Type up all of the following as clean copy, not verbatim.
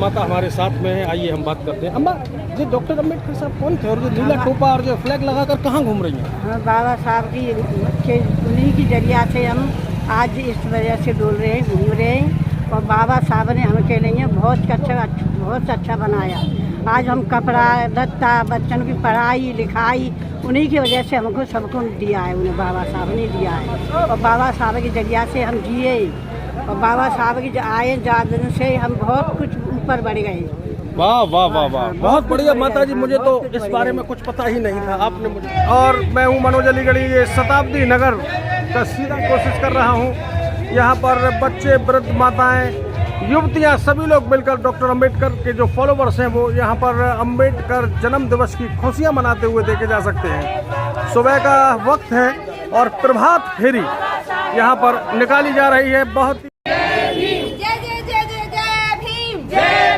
माता हमारे साथ में है, आइए हम बात करते हैं। अम्मा जी, डॉक्टर अम्बेडकर साहब कौन थे और जो नीला टोपा और जो फ्लैग लगाकर कहाँ घूम रही हैं? हाँ, बाबा साहब की उन्हीं की जरिया से हम आज इस वजह से डोल रहे हैं, घूम रहे हैं। और बाबा साहब ने हमके लिए बहुत अच्छा बनाया। आज हम कपड़ा लत्ता बच्चों की पढ़ाई लिखाई उन्हीं की वजह से हमको सबको दिया है, उन्हें बाबा साहब ने दिया है। और बाबा साहब की जरिया से हम जिए और बाबा साहब की आए जाने से हम बहुत कुछ ऊपर बढ़ गए। वाह वाह वाह वाह, बहुत बढ़िया माता जी। मुझे तो इस बारे में कुछ पता ही नहीं था, आपने मुझे। और मैं हूँ मनोज अलीगढ़ी, ये शताब्दी नगर का सीधा कोशिश कर रहा हूँ। यहाँ पर बच्चे, वृद्ध माताएं, युवतियाँ, सभी लोग मिलकर डॉक्टर अंबेडकर के जो फॉलोवर्स हैं वो यहाँ पर अंबेडकर जन्म दिवस की खुशियाँ मनाते हुए देखे जा सकते हैं। सुबह का वक्त है और प्रभात फेरी यहाँ पर निकाली जा रही है। बहुत जय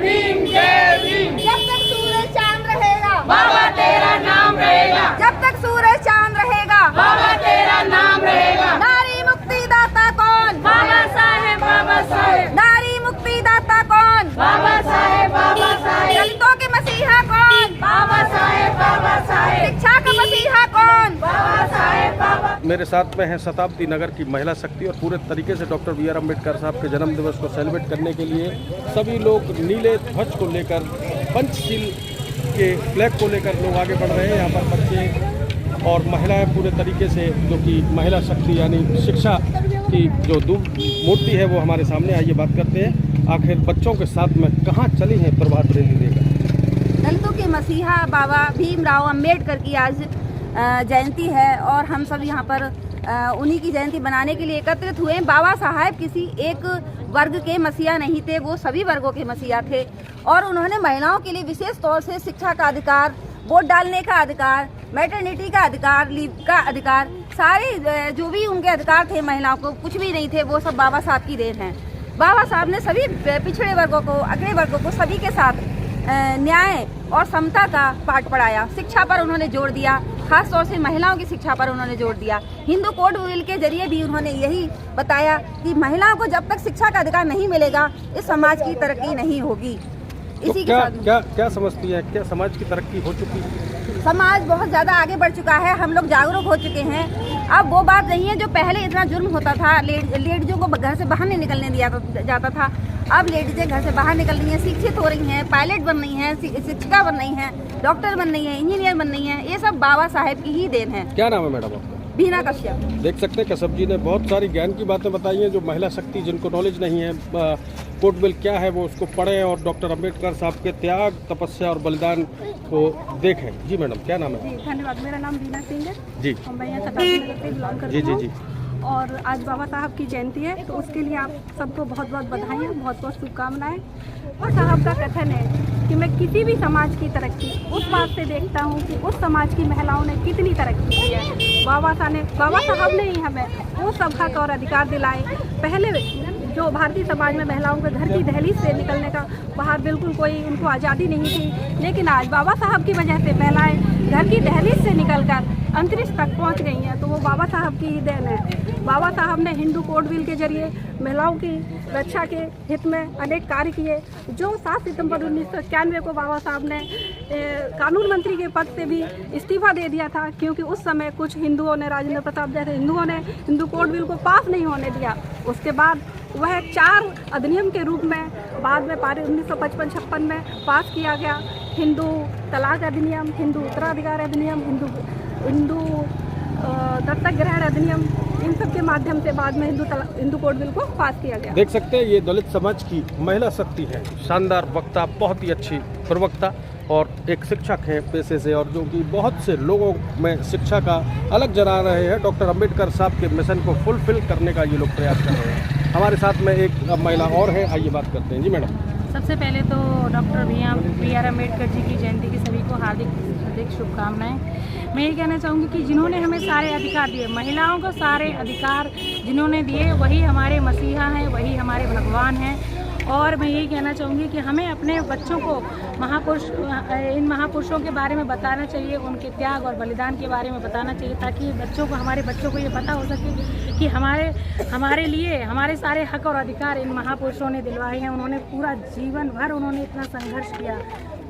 भीम जय भीम। जब तक सूरज चांद रहेगा बाबा तेरा नाम रहेगा। जब तक सूरज चांद रहेगा बाबा तेरा नाम रहेगा। नारी मुक्ति दाता कौन? बाबा साहेब बाबा साहेब। नारी मुक्ति दाता कौन? बाबा साहेब बाबा साहेब। दलितों के मसीहा कौन? बाबा साहेब बाबा साहेब। शिक्षा का मसीहा कौन? बाबा साहेब बाबा। मेरे साथ में है शताब्दी नगर की महिला शक्ति और पूरे तरीके से डॉक्टर बी आर अम्बेडकर साहब के जन्म दिवस को सेलिब्रेट करने के लिए सभी लोग नीले ध्वज को लेकर, पंचशील के फ्लैग को लेकर लोग आगे बढ़ रहे हैं। यहाँ पर बच्चे और महिलाएं पूरे तरीके से, जो कि महिला शक्ति यानी शिक्षा की जो मूर्ति है वो हमारे सामने। आइए बात करते हैं, आखिर बच्चों के साथ में कहाँ चली हैं प्रभात रैली लेकर। दलितों के मसीहा बाबा भीमराव अंबेडकर की आज जयंती है और हम सब यहाँ पर उन्हीं की जयंती बनाने के लिए एकत्रित हुए। बाबा साहब किसी एक वर्ग के मसीहा नहीं थे, वो सभी वर्गों के मसीहा थे और उन्होंने महिलाओं के लिए विशेष तौर से शिक्षा का अधिकार, वोट डालने का अधिकार, मैटरनिटी का अधिकार, लीव का अधिकार, सारे जो भी उनके अधिकार थे महिलाओं को, कुछ भी नहीं थे, वो सब बाबा साहब की देन है। बाबा साहब ने सभी पिछड़े वर्गों को, अगड़े वर्गों को, सभी के साथ न्याय और समता का पाठ पढ़ाया। शिक्षा पर उन्होंने जोर दिया, खास तौर से महिलाओं की शिक्षा पर उन्होंने जोर दिया। हिंदू कोड बिल के जरिए भी उन्होंने यही बताया कि महिलाओं को जब तक शिक्षा का अधिकार नहीं मिलेगा इस समाज की तरक्की नहीं होगी। इसी के साथ क्या समझती है, क्या समाज की तरक्की हो चुकी है? समाज बहुत ज़्यादा आगे बढ़ चुका है, हम लोग जागरूक हो चुके हैं। अब वो बात नहीं है जो पहले इतना जुर्म होता था, लेडीजों को घर से बाहर नहीं निकलने दिया जाता था। अब लेडीजें घर से बाहर निकल रही हैं, शिक्षित हो रही हैं, पायलट बन रही हैं, शिक्षिका बन रही हैं, डॉक्टर बन रही हैं, इंजीनियर बन रही हैं। ये सब बाबा साहेब की ही देन है। क्या नाम है मैडम आपका? बीना कश्यप। देख सकते हैं कश्यप जी ने बहुत सारी ज्ञान की बातें बताई हैं। जो महिला शक्ति, जिनको नॉलेज नहीं है कोड बिल क्या है, वो उसको पढ़ें और डॉक्टर अंबेडकर साहब के त्याग, तपस्या और बलिदान को देखें। जी मैडम, क्या नाम है? धन्यवाद। मेरा नाम बीना सिंह है जी। और मैं यहाँ शताब्दी नगर से बिलोंग करती हूँ। जी। और आज बाबा साहब की जयंती है, तो उसके लिए आप सबको बहुत बहुत बधाइयाँ, बहुत बहुत शुभकामनाएं। और साहब का कथन है कि मैं किसी भी समाज की तरक्की उस बात से देखता हूँ कि उस समाज की महिलाओं ने कितनी तरक्की की है। बाबा साहब ने ही हमें वो सब हक और अधिकार दिलाए। पहले जो भारतीय समाज में महिलाओं के घर की दहलीज से निकलने का बाहर बिल्कुल कोई उनको आज़ादी नहीं थी, लेकिन आज बाबा साहब की वजह से महिलाएं घर की दहलीज से निकलकर अंतरिक्ष तक पहुंच गई हैं, तो वो बाबा साहब की ही देन है। बाबा साहब ने हिंदू कोड बिल के जरिए महिलाओं की रक्षा के हित में अनेक कार्य किए। जो 7 सितंबर 1991 को बाबा साहब ने कानून मंत्री के पद से भी इस्तीफा दे दिया था, क्योंकि उस समय कुछ हिंदुओं ने, राजेंद्र प्रताप जैसे हिंदुओं ने हिंदू कोड बिल को पास नहीं होने दिया। उसके बाद वह 4 अधिनियम के रूप में बाद में 1955-56 में पास किया गया। हिंदू तलाक अधिनियम, हिंदू उत्तराधिकार अधिनियम, हिंदू दत्तक ग्रहण अधिनियम, इन सब के माध्यम से बाद में हिंदू कोड बिल को पास किया गया। देख सकते हैं ये दलित समाज की महिला शक्ति है, शानदार वक्ता, बहुत ही अच्छी प्रवक्ता और एक शिक्षक हैं पेशे से, और जो कि बहुत से लोगों में शिक्षा का अलग जला रहे हैं। डॉक्टर अंबेडकर साहब के मिशन को फुलफिल करने का ये लोग प्रयास कर रहे हैं। हमारे साथ में एक महिला और है, आइए बात करते हैं। जी मैडम। सबसे पहले तो doctor B are Ambedkar ji की जयंती की सभी को हार्दिक शुभकामनाएं। मैं ये कहना चाहूँगी कि जिन्होंने हमें सारे अधिकार दिए, महिलाओं को सारे अधिकार जिन्होंने दिए, वही हमारे मसीहा हैं, वही हमारे भगवान हैं। और मैं यही कहना चाहूँगी कि हमें अपने बच्चों को इन महापुरुषों के बारे में बताना चाहिए, उनके त्याग और बलिदान के बारे में बताना चाहिए, ताकि हमारे बच्चों को ये पता हो सके कि हमारे लिए हमारे सारे हक और अधिकार इन महापुरुषों ने दिलवाए हैं। उन्होंने पूरा जीवन भर उन्होंने इतना संघर्ष किया,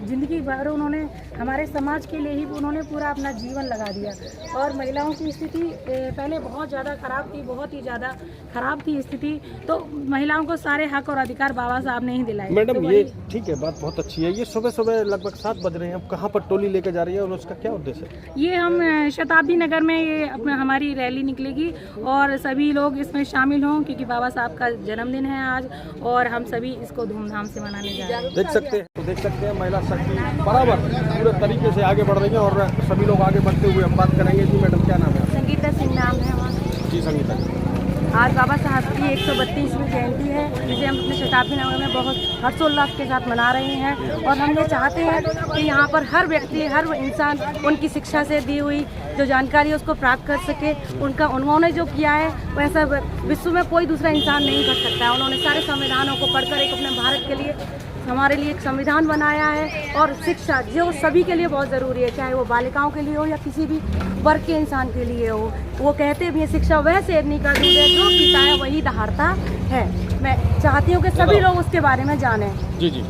ज़िंदगी भर उन्होंने हमारे समाज के लिए ही उन्होंने पूरा अपना जीवन लगा दिया। और महिलाओं की स्थिति पहले बहुत ज़्यादा ख़राब थी, बहुत ही ज़्यादा ख़राब थी स्थिति, तो महिलाओं को सारे हक और अधिकार बाबा साहब ने ही दिलाए। मैडम तो ये ठीक है, बात बहुत अच्छी है। ये सुबह सुबह लगभग 7 बज रहे हैं, अब कहाँ पर टोली लेके जा रही है और उसका क्या उद्देश्य है? ये हम शताब्दी नगर में ये अपना हमारी रैली निकलेगी और सभी लोग इसमें शामिल हों, क्योंकि बाबा साहब का जन्मदिन है आज और हम सभी इसको धूमधाम से मनाने जा रहे हैं। देख सकते हैं महिला शक्ति बराबर पूरे तरीके से आगे बढ़ रही है और सभी लोग आगे बढ़ते हुए हम बात करेंगे। जी मैडम, क्या नाम है? संगीता सिंह नाम है हमारा। जी संगीता, आज बाबा साहब की 132वीं जयंती है, जिसे हम अपने शताब्दी नगर में बहुत हर्षोल्लास के साथ मना रहे हैं। और हम ये चाहते हैं कि यहाँ पर हर व्यक्ति, हर इंसान उनकी शिक्षा से दी हुई जो जानकारी है उसको प्राप्त कर सके। उन्होंने जो किया है वैसा विश्व में कोई दूसरा इंसान नहीं कर सकता है। उन्होंने सारे संविधानों को पढ़कर एक अपने भारत के लिए, हमारे लिए एक संविधान बनाया है। और शिक्षा जो सभी के लिए बहुत ज़रूरी है, चाहे वो बालिकाओं के लिए हो या किसी भी वर्ग के इंसान के लिए हो। वो कहते भी हैं शिक्षा वह शेरनी का दूध है, जो पीता है वही दहाड़ता है। मैं चाहती हूँ कि सभी लोग उसके बारे में जानें। जी जी,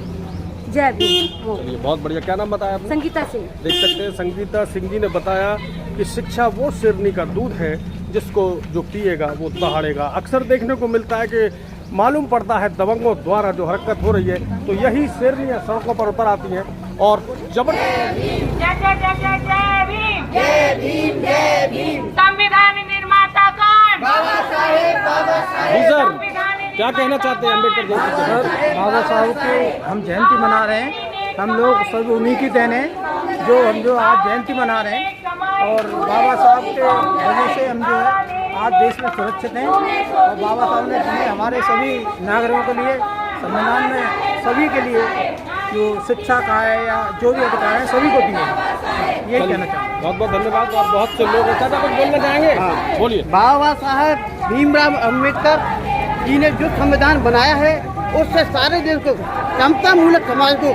जय भीम। चलिए बहुत बढ़िया। क्या नाम बताया आपने? संगीता सिंह। देख सकते हैं संगीता सिंह जी ने बताया कि शिक्षा वो शेरनी का दूध है जिसको जो पिएगा वो दहाड़ेगा। अक्सर देखने को मिलता है कि मालूम पड़ता है दबंगों द्वारा जो हरकत हो रही है, तो यही शेरनियाँ सड़कों पर उतर आती हैं और संविधान निर्माता कौन? जी सर, क्या कहना चाहते हैं अम्बेडकर जयंती के? सर, बाबा साहब की हम जयंती मना रहे हैं। हम लोग सब उन्हीं की देन है जो आज जयंती मना रहे हैं। और बाबा साहब के वजह से हम जो है आज देश में सुरक्षित हैं। और बाबा साहब ने हमारे सभी नागरिकों के लिए संविधान में सभी के लिए जो शिक्षा का है या जो भी अधिकार है सभी को दिए। ये कहना चाहते हैं। बहुत बहुत धन्यवाद। और बहुत से लोग ऐसा कुछ बोलना चाहेंगे? हाँ बोलिए। बाबा साहब भीमराव अम्बेडकर जी ने जो संविधान बनाया है उससे सारे देश को, समता मूलक समाज को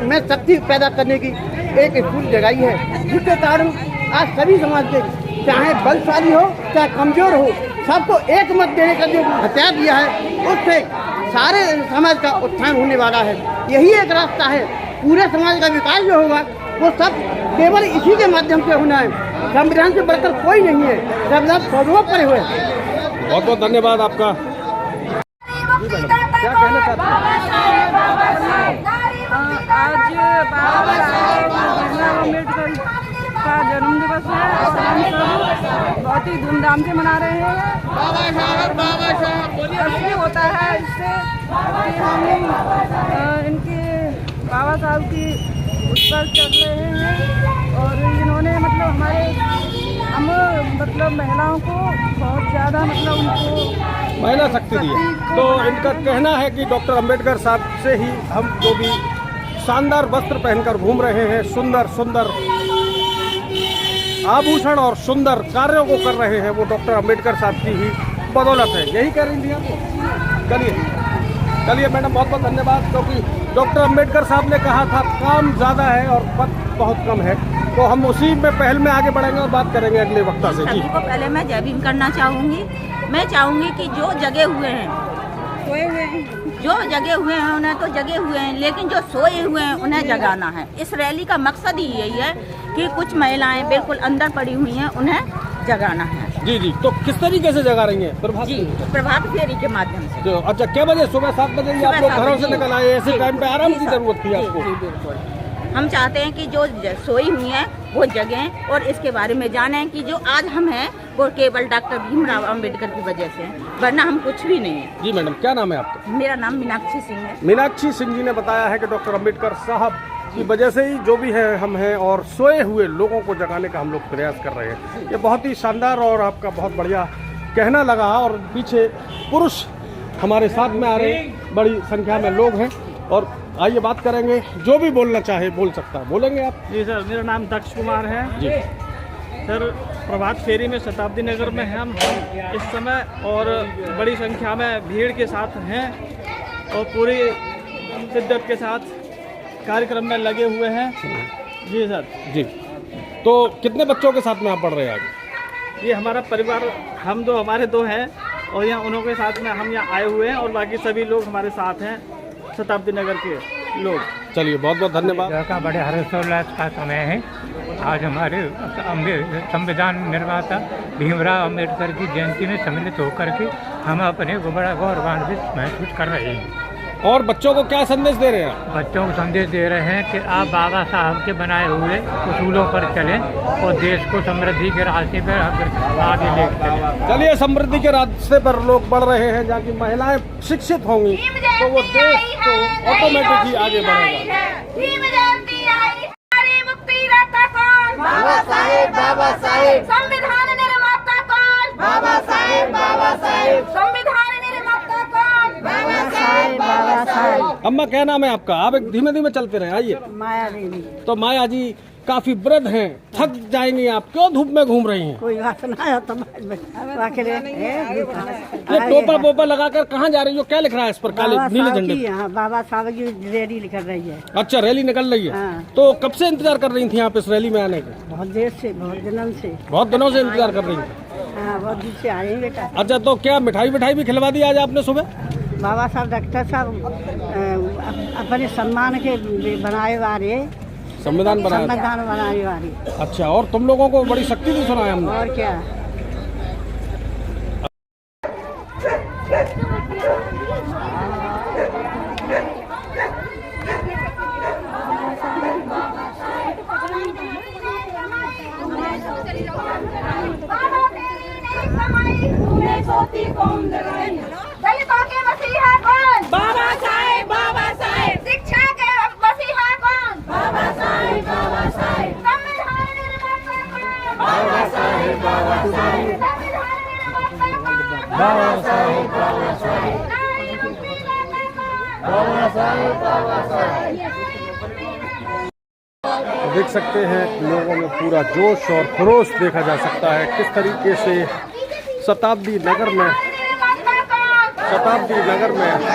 में शक्ति पैदा करने की एक स्कूल जगाई है, जिसके कारण आज सभी समाज के, चाहे बलशाली हो चाहे कमजोर हो, सबको एक मत देने का जो हथियार दिया है उससे सारे समाज का उत्थान होने वाला है। यही एक रास्ता है। पूरे समाज का विकास जो होगा वो सब केवल इसी के माध्यम से होना है। संविधान से बढ़कर कोई नहीं है। संविधान सर्वोपरि हुए। बहुत बहुत धन्यवाद आपका। जी मैडम, क्या कहना चाहते हैं? आज बाबा साहब भीमराव अम्बेडकर का जन्म दिवस है और हम सब बहुत ही धूमधाम से मना रहे हैं। इसलिए होता है इससे कि हम इनके बाबा साहब की उस पर चल रहे हैं। और इन्होंने हम महिलाओं को बहुत ज़्यादा उनको महिला शक्ति दी है। तो इनका कहना है कि डॉक्टर अम्बेडकर साहब से ही हम जो भी शानदार वस्त्र पहनकर घूम रहे हैं, सुंदर सुंदर आभूषण और सुंदर कार्यों को कर रहे हैं, वो डॉक्टर अम्बेडकर साहब की ही बदौलत है। यही कह रही थी आपको? चलिए मैडम, बहुत बहुत धन्यवाद। क्योंकि डॉक्टर अम्बेडकर साहब ने कहा था काम ज़्यादा है और वक्त बहुत कम है, तो हम उसी में पहल में आगे बढ़ेंगे और बात करेंगे अगले वक्ता से। जी, सभी को पहले मैं जय भीम करना चाहूँगी। मैं चाहूँगी कि जो जगे हुए हैं, जो जगे हुए हैं उन्हें तो जगे हुए हैं, लेकिन जो सोए हुए हैं उन्हें जगाना है। इस रैली का मकसद ही यही है कि कुछ महिलाएं बिल्कुल अंदर पड़ी हुई हैं, उन्हें जगाना है। जी जी, तो किस तरीके से जगा रही हैं? प्रभात फेरी के माध्यम से। तो अच्छा, क्या बजे? सुबह 7 बजे आप लोग घरों से निकल आए? ऐसे टाइम पे आराम की जरूरत थी आपको? बिल्कुल। हम चाहते हैं कि जो सोई हुई हैं वो जगें और इसके बारे में जानें कि जो आज हम हैं वो केवल डॉक्टर भीमराव अम्बेडकर की वजह से, वरना हम कुछ भी नहीं है। जी मैडम, क्या नाम है आपका? मेरा नाम मीनाक्षी सिंह है। मीनाक्षी सिंह जी ने बताया है कि डॉक्टर अम्बेडकर साहब की वजह से ही जो भी है हम हैं, और सोए हुए लोगों को जगाने का हम लोग प्रयास कर रहे हैं। ये बहुत ही शानदार और आपका बहुत बढ़िया कहना लगा। और पीछे पुरुष हमारे साथ में आ रहे हैं, बड़ी संख्या में लोग हैं। और आइए बात करेंगे, जो भी बोलना चाहे बोल सकता है। बोलेंगे आप? जी सर, मेरा नाम दक्ष कुमार है। जी सर, प्रभात फेरी में शताब्दी नगर में हम इस समय और बड़ी संख्या में भीड़ के साथ हैं और पूरी शिद्दत के साथ कार्यक्रम में लगे हुए हैं। जी सर। जी, तो कितने बच्चों के साथ में आप पढ़ रहे हैं आज? ये हमारा परिवार, हम दो, हमारे दो हैं और यहाँ उन्हों के साथ में हम यहाँ आए हुए हैं और बाकी सभी लोग हमारे साथ हैं, शताब्दी नगर के लोग। चलिए, बहुत बहुत धन्यवाद। का बड़े हर्षोल्लास का समय है। आज हमारे संविधान निर्माता भीमराव अंबेडकर की जयंती में सम्मिलित होकर के हम अपने को बड़ा गौरवान्वित महसूस कर रहे हैं। और बच्चों को क्या संदेश दे रहे हैं आप? बच्चों को संदेश दे रहे हैं कि आप बाबा साहब के बनाए हुए उसूलों पर चलें और देश को समृद्धि के रास्ते पर आगे लेकर चलें। चलिए, समृद्धि के रास्ते पर लोग बढ़ रहे हैं। जहाँ की महिलाएं शिक्षित होंगी तो वो देश तो ऑटोमेटिक ही आगे बढ़ेगा। बाबा साहेब, बाबा साहेब, संविधान निर्माता कौन? बाबा साहेब, बाबा साहेब, संविधान निर्माता कौन? बाबा साहेब, बाबा साहेब। अम्मा, क्या नाम है आपका? आप एक धीमे धीमे चलते रहे, आइए। माया देवी। तो माया जी काफी वृद्ध हैं, थक जाएंगी आप, क्यों धूप में घूम रही हैं? कोई बात ना है तो ये टोपा बोपा लगाकर कहाँ जा रही हो? क्या लिख रहा है इस पर काले नीले झंडे? बाबा साहब की रैली निकल रही है। अच्छा, रैली निकल रही है। हाँ। तो कब से इंतजार कर रही थी आप इस रैली में आने का? बहुत देर से, बहुत दिनों से। बहुत दिनों से इंतजार कर रही थी। हाँ, बहुत दिन से आए हैं बेटा। अच्छा, तो क्या मिठाई भी खिलवा दी आज आपने सुबह? बाबा साहब डॉक्टर साहब अपने सम्मान के बनाए वाले संविधान बनाया। संविधान बनाने वाले। अच्छा, और तुम लोगों को बड़ी शक्ति भी सुना है हमने। और क्या। दलितों के मसीहा कौन? बाबा साहेब, बाबा साहेब। शिक्षा के मसीहा कौन? बाबा साहेब, बाबा साहेब। संविधान निर्माता कौन? बाबा साहेब, बाबा साहेब। संविधान निर्माता कौन? बाबा साहेब, बाबा साहेब, नारी मुक्ति दाता कौन? बाबा साहेब, बाबा साहेब। देख सकते हैं लोगों में पूरा जोश और खरोश देखा जा सकता है किस तरीके से शताब्दी नगर में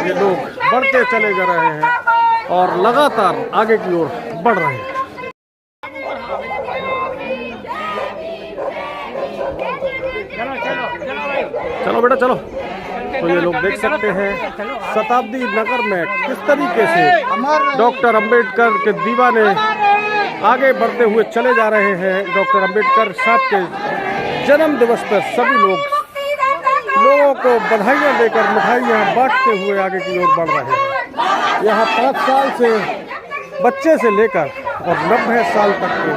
ये लोग बढ़ते चले जा रहे हैं और लगातार आगे की ओर बढ़ रहे हैं। चलो बेटा, चलो। तो ये लोग देख सकते हैं शताब्दी नगर में किस तरीके से डॉक्टर अंबेडकर के दीवाने आगे बढ़ते हुए चले जा रहे हैं। डॉक्टर अंबेडकर साहब के जन्म दिवस पर सभी लोगों को बधाइयाँ देकर मिठाइयाँ बांटते हुए आगे की ओर बढ़ रहे हैं। यहाँ 5 साल से बच्चे से लेकर और 90 साल तक के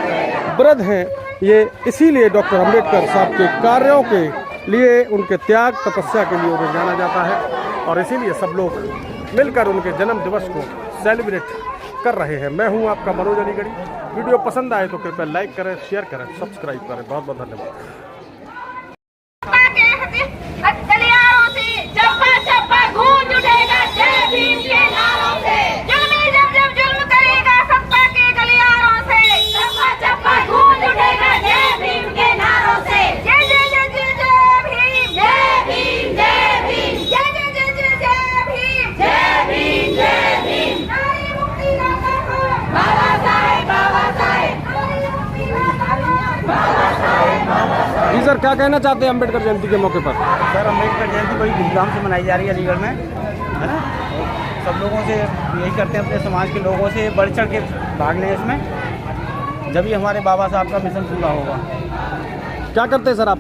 वृद्ध हैं। ये इसीलिए डॉक्टर अंबेडकर साहब के कार्यों के लिए, उनके त्याग तपस्या के लिए उन्हें जाना जाता है और इसीलिए सब लोग मिलकर उनके जन्म दिवस को सेलिब्रेट कर रहे हैं। मैं हूं आपका मनोज अलीगढ़ी। वीडियो पसंद आए तो कृपया लाइक करें, शेयर करें, सब्सक्राइब करें। बहुत बहुत धन्यवाद। गलियारों से चप्पा चप्पा गूंज उठेगा जय भीम के नारों से। जुल्मी जब जुल्म करेगा सत्ता के गलियारों से, चप्पा चप्पा गूंज उठेगा जय भीम के नारों से। जय जय जय जय जय भीम, जय भीम, जय भीम, जय जय जय जय जय भीम, जय भीम, जय भीम। नारी मुक्ति दाता कौन? बाबा साहेब, बाबा साहेब। नारी मुक्ति दाता कौन? बाबा साहेब, बाबा साहेब। जी सर, क्या कहना चाहते हैं अम्बेडकर जयंती के मौके पर? सर, अम्बेडकर जयंती बड़ी धूमधाम से मनाई जा रही है अलीगढ़ में, है ना। सब लोगों से यही करते हैं, अपने समाज के लोगों से बढ़ चढ़ के भाग लें इसमें, जब ही हमारे बाबा साहब का मिशन पूरा होगा। क्या करते हैं सर आप?